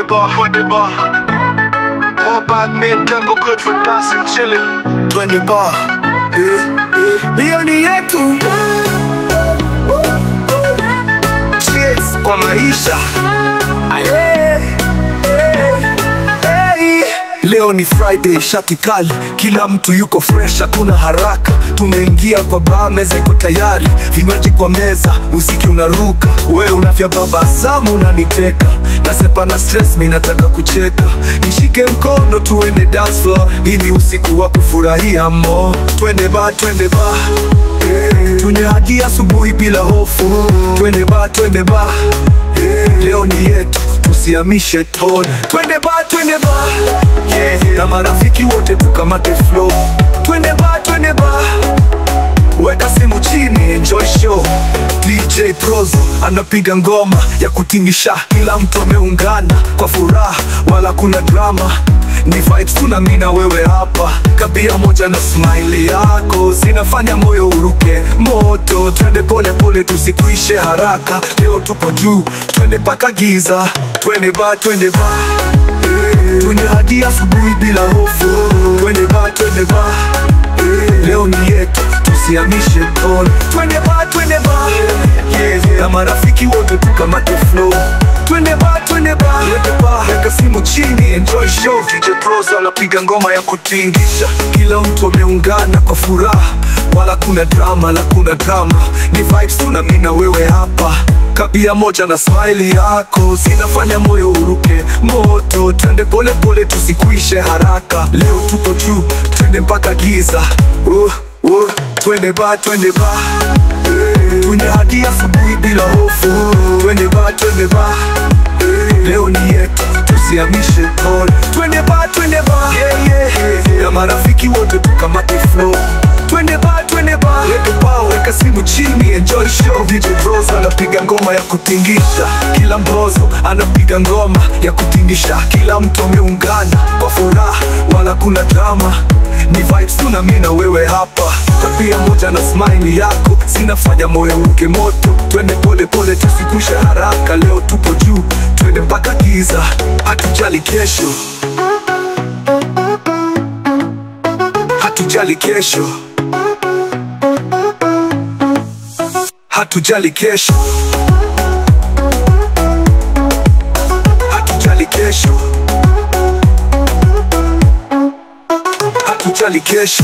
bar. All bad men, double good for dancing, chilling. 20 bar. Milioni yetu. Cheers kwa maisha. Leo ni Friday, shati kali, kila mtu yuko fresh, hakuna haraka. Tumeingia kwa bar, meza iko tayari, vinywaji kwa meza, muziki unaruka. Wewe unafya baba Samu unaniteka, nasepa na stress, mimi nataka kucheka. Nishike mkono tuende dance floor, ili usiku wa kufurahia mo. Twende bar, tunywe hadi asubuhi bila hofu. Twende bar, leo ni yetu, tusiamishe tone. Twende bar, na marafiki wote tukamate flow. Twende bar, weka simu chini, enjoy show. DJ Prozo anapiga ngoma ya kutingisha, kila mtu ameungana kwa furaha, wala kuna drama. Ni vibes tuna mimi na wewe hapa, kabia moja na smile yako zinafanya moyo uruke moto. Twende pole pole tusikuishe haraka, leo tupo juu, twende paka giza. Twende bar, tunywe hadi asubuhi bila hofu. Twende bar, leo ni yetu, tusiamishe tone. Twende bar, na marafiki wote tukamate flow. Twende bar, weka simu chini, enjoy show. DJ Prozo anapiga ngoma ya kutingisha, kila mtu ameungana kwa furaha, wala kuna drama. Ni vibes tuna mimi na wewe hapa, kabia moja na smile yako zinafanya moyo uruke moto. Twende pole pole tusikuishe haraka, leo tupo juu, twende mpaka giza. Twende bar, tunywe hadi asubuhi bila hofu. Twende bar, leo ni yetu, tusiamishe tone. Twende bar, na marafiki wote tukamate flow. Twende bar, weka simu chini, enjoy show. DJ Prozo anapiga ngoma ya kutingisha, kila mbozo anapiga ngoma ya kutingisha, kila mtu ameungana kwa furaha, wala kuna drama. Ni vibes tuna mimi na wewe hapa, tabia moja na smile yako zinafanya moyo uke moto. Twende pole pole tusikushe haraka, leo tupo juu, twende mpaka giza. Hatujali kesho, hatujali kesho, hatujali kesho, hatujali kesho, hatujali kesho.